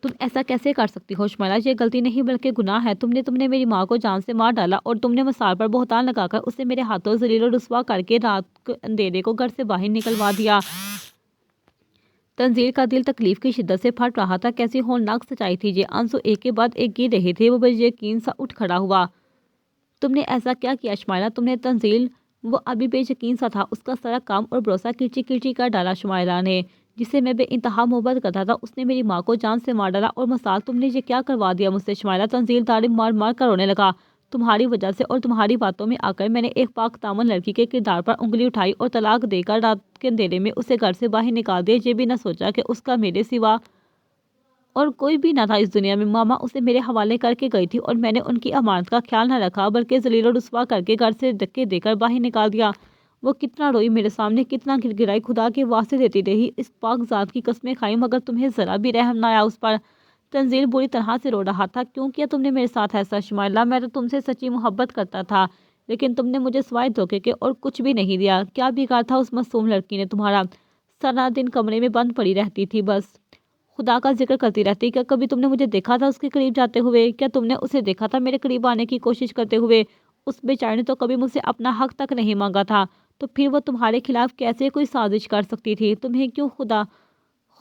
تم ایسا کیسے کر سکتی ہو شمائلہ؟ یہ غلطی نہیں بلکہ گناہ ہے۔ تم نے میری ماں کو جان سے مار ڈالا، اور تم نے مسال پر بہتان لگا کر اسے میرے ہاتھوں ذلیل و رسوا کر کے رات کے اندھیرے کو گھر سے باہر نکلوا دیا۔ تنزیل کا دل تکلیف کی شدت سے پھٹ رہا تھا۔ کیسی ہولناک سچائی تھی یہ! آنسو ایک کے بعد ایک گر رہے تھے۔ وہ بے یقین سا اٹھ کھڑا ہوا۔ تم نے ایسا کیا کیا شمائلہ؟ تم نے تنزیل! وہ ابھی بے یقین سا تھا، اس کا سارا کام اور بھروسہ کرچی کرچی کر ڈالا شمائلہ نے، جسے میں بے انتہا محبت کرتا تھا، اس نے میری ماں کو جان سے مار ڈالا، اور مسال تم نے یہ کیا کروا دیا مجھ سے شمائلہ؟ تنزیل تاڑی مار مار کر رونے لگا۔ تمہاری وجہ سے اور تمہاری باتوں میں آ کر میں نے ایک پاک دامن لڑکی کے کردار پر انگلی اٹھائی اور طلاق دے کر رات کے اندھیرے میں اسے گھر سے باہر نکال دیا، یہ بھی نہ سوچا کہ اس کا میرے سوا اور کوئی بھی نہ تھا اس دنیا میں۔ ماما اسے میرے حوالے کر کے گئی تھی اور میں نے ان کی امانت کا خیال نہ رکھا، بلکہ ذلیل و رسوا کر کے گھر سے دھکے دے کر باہر نکال دیا۔ وہ کتنا روئی میرے سامنے، کتنا گر گرائی، خدا کے واسطے دیتی رہی، اس پاک ذات کی قسمیں کھائی، مگر تمہیں ذرا بھی رحم نہ آیا اس پر۔ تنزیل بری طرح سے رو رہا تھا۔ کیوں کیا تم نے میرے ساتھ ایسا شمائلہ؟ میں تو تم سے سچی محبت کرتا تھا، لیکن تم نے مجھے سوائے دھوکے کے اور کچھ بھی نہیں دیا۔ کیا بگاڑ تھا اس معصوم لڑکی نے تمہارا؟ سارا دن کمرے میں بند پڑی رہتی تھی، بس خدا کا ذکر کرتی رہتی۔ کیا کبھی تم نے مجھے دیکھا تھا اس کے قریب جاتے ہوئے؟ کیا تم نے اسے دیکھا تھا میرے قریب آنے کی کوشش کرتے ہوئے؟ اس بیچارے نے تو کبھی مجھ سے اپنا حق تک نہیں مانگا تھا، تو پھر وہ تمہارے خلاف کیسے کوئی سازش کر سکتی تھی؟ تمہیں کیوں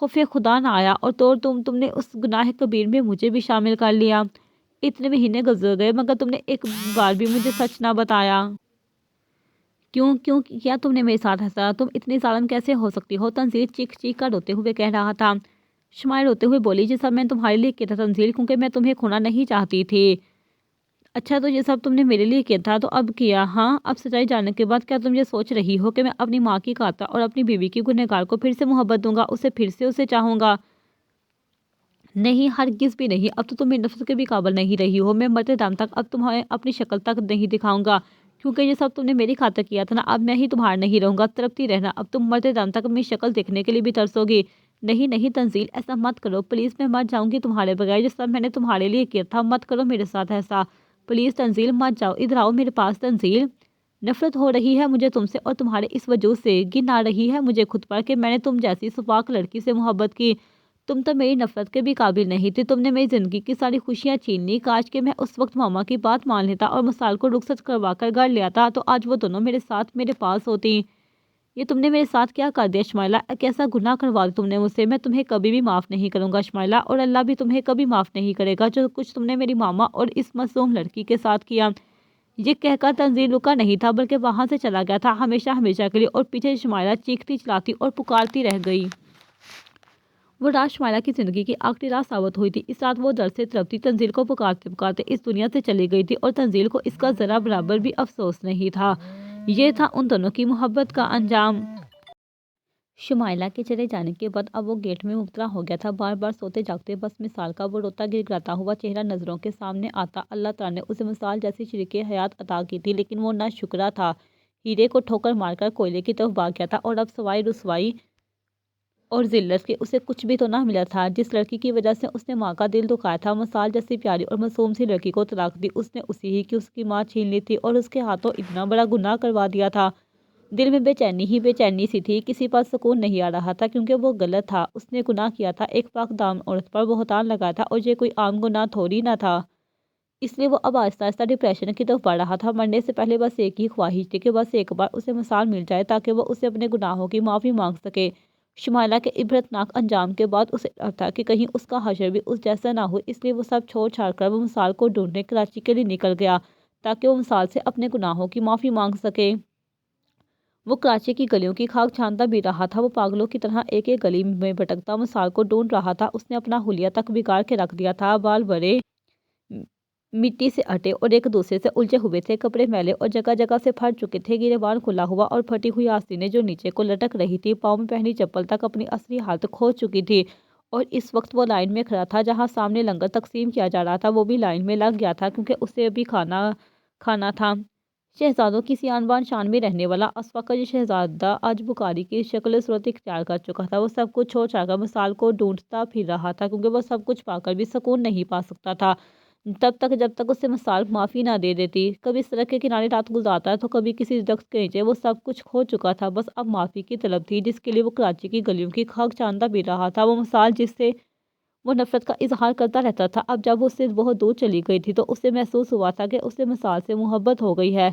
خوف خدا نہ آیا، اور تو تم نے اس گناہ کبیر میں مجھے بھی شامل کر لیا۔ اتنے مہینے گزر گئے مگر تم نے ایک بار بھی مجھے سچ نہ بتایا۔ کیوں کیا تم نے میرے ساتھ ایسا؟ تم اتنی ظالم کیسے ہو سکتی ہو؟ تنزیل چیخ چیخ کر روتے ہوئے کہہ رہا تھا۔ شمائل روتے ہوئے بولی، یہ سب میں نے تمہارے لیے کیا تھا تنزیل، کیونکہ میں تمہیں کھونا نہیں چاہتی تھی۔ اچھا تو یہ سب تم نے میرے لیے کیا تھا، تو اب کیا؟ ہاں، اب سچائی جاننے کے بعد کیا تم یہ سوچ رہی ہو کہ میں اپنی ماں کی قاتل اور اپنی بیوی کی گنہگار کو پھر سے محبت دوں گا، پھر سے اسے چاہوں گا؟ نہیں، ہرگز بھی نہیں۔ اب تو تم میری نفرت کے بھی قابل نہیں رہی ہو۔ میں مرتے دم تک اب تمہیں اپنی شکل تک نہیں دکھاؤں گا، کیونکہ یہ سب تم نے میری خاطر کیا تھا نا۔ اب میں ہی تمہارا نہیں رہوں گا، تڑپتی رہنا۔ اب تم مرتے دم تک اپنی شکل دیکھنے کے لیے بھی ترسو گی۔ نہیں تنزیل، ایسا مت کرو پلیز، میں مر جاؤں گی تمہارے بغیر۔ یہ سب میں نے تمہارے لیے کیا تھا، مت کرو میرے ساتھ ایسا پلیز۔ تنزیل مت جاؤ، ادھر آؤ میرے پاس تنزیل۔ نفرت ہو رہی ہے مجھے تم سے اور تمہارے اس وجود سے، گن آ رہی ہے مجھے خود پر کہ میں نے تم جیسی سپاک لڑکی سے محبت کی۔ تم تو میری نفرت کے بھی قابل نہیں تھی، تم نے میری زندگی کی ساری خوشیاں چھین لی۔ کاش کہ میں اس وقت ماما کی بات مان لیتا اور مسال کو رخصت کروا کر گھر لے آتا تو آج وہ دونوں میرے ساتھ میرے پاس ہوتی۔ یہ تم نے میرے ساتھ کیا کر دیا شمائلہ، کیسا گناہ کروا دیا تم نے مجھ سے، میں تمہیں کبھی بھی معاف نہیں کروں گا شمائلہ، اور اللہ بھی تمہیں کبھی معاف نہیں کرے گا جو کچھ تم نے میری ماما اور اس معصوم لڑکی کے ساتھ کیا۔ یہ کہہ کر تنزیل رکا نہیں تھا بلکہ وہاں سے چلا گیا تھا ہمیشہ ہمیشہ کے لیے، اور پیچھے شمائلہ چیختی چلاتی اور پکارتی رہ گئی۔ وہ رات شمائلہ کی زندگی کی آخری رات ثابت ہوئی تھی۔ اس رات وہ درد سے تڑپتی تنزیل کو پکارتے پکارتے اس دنیا سے چلی گئی تھی، اور تنزیل کو اس کا ذرا برابر بھی افسوس نہیں تھا۔ یہ تھا ان دونوں کی محبت کا انجام۔ شمائلہ کے چلے جانے کے بعد اب وہ گیٹ میں مبتلا ہو گیا تھا، بار بار سوتے جاگتے بس مثال کا وہ روتا گڑگڑاتا ہوا چہرہ نظروں کے سامنے آتا۔ اللہ تعالیٰ نے اسے مثال جیسی شریک حیات عطا کی تھی، لیکن وہ ناشکرا تھا، ہیرے کو ٹھوکر مار کر کوئلے کی طرف بھاگ گیا تھا، اور اب سوائے رسوائی اور ذلت کے اسے کچھ بھی تو نہ ملا تھا۔ جس لڑکی کی وجہ سے اس نے ماں کا دل دکھایا تھا، مثال جیسی پیاری اور معصوم سی لڑکی کو طلاق دی، اس نے اسی ہی کی اس کی ماں چھین لی تھی اور اس کے ہاتھوں اتنا بڑا گناہ کروا دیا تھا۔ دل میں بے چینی ہی بے چینی سی تھی، کسی پر سکون نہیں آ رہا تھا کیونکہ وہ غلط تھا، اس نے گناہ کیا تھا، ایک پاک دامن عورت پر بہتان لگایا تھا، اور یہ کوئی عام گناہ تھوڑی نہ تھا۔ اس لیے وہ اب آہستہ آہستہ ڈپریشن کی طرف بڑھ رہا تھا۔ مرنے سے پہلے بس ایک ہی خواہش تھی کہ بس ایک بار اسے مثال مل جائے تاکہ وہ اسے اپنے گناہوں کی معافی مانگ سکے۔ شمائلہ کے عبرتناک انجام کے بعد اسے ڈر تھا کہ کہیں اس کا حشر بھی اس جیسا نہ ہو، اس لیے وہ سب چھوڑ چھاڑ کر وہ مثال کو ڈھونڈنے کراچی کے لیے نکل گیا تاکہ وہ مثال سے اپنے گناہوں کی معافی مانگ سکے۔ وہ کراچی کی گلیوں کی خاک چھانتا بھی رہا تھا، وہ پاگلوں کی طرح ایک ایک گلی میں بھٹکتا مثال کو ڈھونڈ رہا تھا۔ اس نے اپنا حلیہ تک بگاڑ کے رکھ دیا تھا، بال بڑے مٹی سے اٹے اور ایک دوسرے سے الجھے ہوئے تھے، کپڑے میلے اور جگہ جگہ سے پھٹ چکے تھے، گریبان کھلا ہوا اور پھٹی ہوئی آستینیں جو نیچے کو لٹک رہی تھی، پاؤں میں پہنی چپل تک اپنی اصلی حالت کھو چکی تھی۔ اور اس وقت وہ لائن میں کھڑا تھا جہاں سامنے لنگر تقسیم کیا جا رہا تھا، وہ بھی لائن میں لگ گیا تھا کیونکہ اسے ابھی کھانا تھا۔ شہزادوں کی سی آن بان شان میں رہنے والا اصفا کا یہ شہزادہ آج بخاری کی شکل صورت اختیار کر چکا تھا۔ وہ سب کچھ چھوڑ چھاڑ کر مثال کو ڈھونڈتا پھر رہا تھا کیونکہ وہ سب کچھ پا کر بھی سکون نہیں پا سکتا تھا تب تک جب تک اسے مثال معافی نہ دے دیتی۔ کبھی سڑک کے کنارے رات گزارتا تو کبھی کسی درخت کے نیچے، وہ سب کچھ کھو چکا تھا، بس اب معافی کی طلب تھی جس کے لیے وہ کراچی کی گلیوں کی خاک چھانتا بھی رہا تھا۔ وہ مثال جس سے وہ نفرت کا اظہار کرتا رہتا تھا، اب جب وہ اس سے بہت دور چلی گئی تھی تو اسے محسوس ہوا تھا کہ اسے مثال سے محبت ہو گئی ہے۔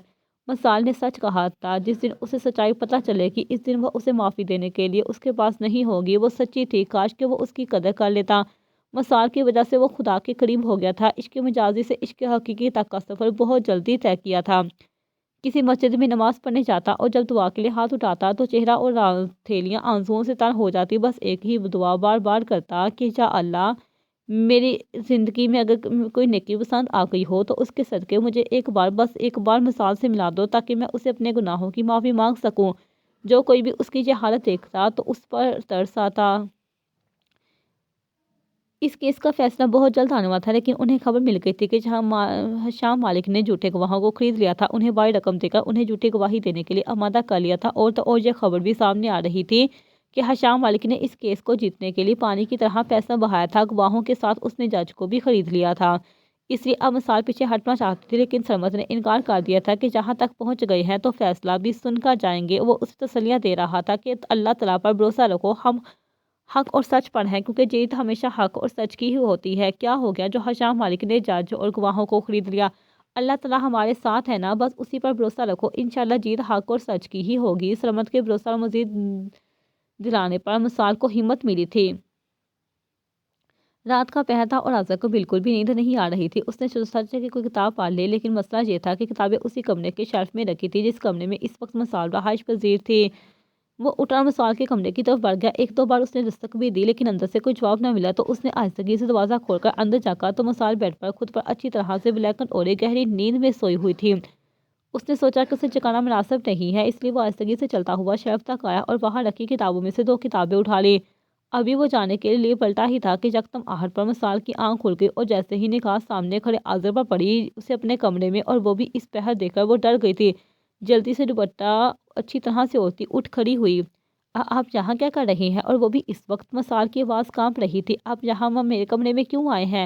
مثال نے سچ کہا تھا، جس دن اسے سچائی پتہ چلے گی اس دن وہ اسے معافی دینے کے لیے اس کے پاس نہیں ہوگی۔ وہ سچی تھی، کاش کہ وہ اس کی قدر کر لیتا۔ مثال کی وجہ سے وہ خدا کے قریب ہو گیا تھا، عشق مجازی سے عشق حقیقی تک کا سفر بہت جلدی طے کیا تھا۔ کسی مسجد میں نماز پڑھنے جاتا اور جب دعا کے لیے ہاتھ اٹھاتا تو چہرہ اور تھیلیاں آنسوؤں سے تر ہو جاتی، بس ایک ہی دعا بار بار کرتا کہ یا اللہ، میری زندگی میں اگر کوئی نیکی پسند آ گئی ہو تو اس کے صدقے مجھے ایک بار، بس ایک بار مثال سے ملا دو تاکہ میں اسے اپنے گناہوں کی معافی مانگ سکوں۔ جو کوئی بھی اس کی یہ حالت دیکھتا تو اس پر ترس آتا۔ اس کیس کا فیصلہ بہت جلد آنے والا تھا، لیکن انہیں خبر مل گئی تھی کہ ہشام مالک نے جھوٹے گواہوں کو خرید لیا تھا، انہیں بڑی رقم دے کر انہیں جھوٹی گواہی دینے کے لیے آمادہ کر لیا تھا، اور تو اور یہ خبر بھی سامنے آ رہی تھی کہ ہشام مالک نے اس کیس کو جیتنے کے لیے پانی کی طرح پیسہ بہایا تھا، گواہوں کے ساتھ اس نے جج کو بھی خرید لیا تھا۔ اس لیے اب مثال پیچھے ہٹنا چاہتی تھی، لیکن سرمد نے انکار کر دیا تھا کہ جہاں تک پہنچ گئے ہیں تو فیصلہ بھی سن کر جائیں گے۔ وہ اسے تسلیاں دے رہا تھا کہ اللہ تعالیٰ پر بھروسہ رکھو، ہم حق اور سچ پر ہیں کیونکہ جیت ہمیشہ حق اور سچ کی ہی ہوتی ہے۔ کیا ہو گیا جو ہشام مالک نے جج اور گواہوں کو خرید لیا؟ اللہ تعالیٰ ہمارے ساتھ ہے نا، بس اسی پر بھروسہ رکھو، انشاءاللہ جیت حق اور سچ کی ہی ہوگی۔ سرمد کے بھروسہ اور مزید دلانے پر مثال کو ہمت ملی تھی۔ رات کا پہر تھا اور آزر کو بالکل بھی نیند نہیں آ رہی تھی۔ اس نے سوچا کہ کوئی کتاب پڑھ لے، لیکن مسئلہ یہ تھا کہ کتابیں اسی کمرے کے شیلف میں رکھی تھی جس کمرے میں اس وقت مثال رہائش پذیر تھی۔ وہ اٹھا مثال کے کمرے کی طرف بڑھ گیا، ایک دو بار اس نے دستک بھی دی لیکن اندر سے کوئی جواب نہ ملا تو اس نے آہستگی سے دروازہ کھول کر اندر جھانکا تو مثال بیڈ پر خود پر اچھی طرح سے بلیکن اوڑھے گہری نیند میں سوئی ہوئی تھی۔ اس نے سوچا کہ اسے جگانا مناسب نہیں ہے، اس لیے وہ آہستگی سے چلتا ہوا شیلف تک آیا اور وہاں رکھی کتابوں میں سے دو کتابیں اٹھا لی۔ ابھی وہ جانے کے لیے پلٹا ہی تھا کہ یکدم آہٹ پر مثال کی آنکھ کھل گئی اور جیسے ہی نگاہ سامنے کھڑے آزر پر پڑی، اسے اپنے کمرے میں، اور وہ بھی اس پہر دیکھ کر وہ ڈر گئی تھی۔ جلدی سے دوپٹہ اچھی طرح سے اوڑھتی اٹھ کھڑی ہوئی۔ آپ یہاں کیا کر رہی ہیں؟ اور وہ بھی اس وقت؟ مثال کی آواز کانپ رہی تھی۔ آپ یہاں میرے کمرے میں کیوں آئے ہیں؟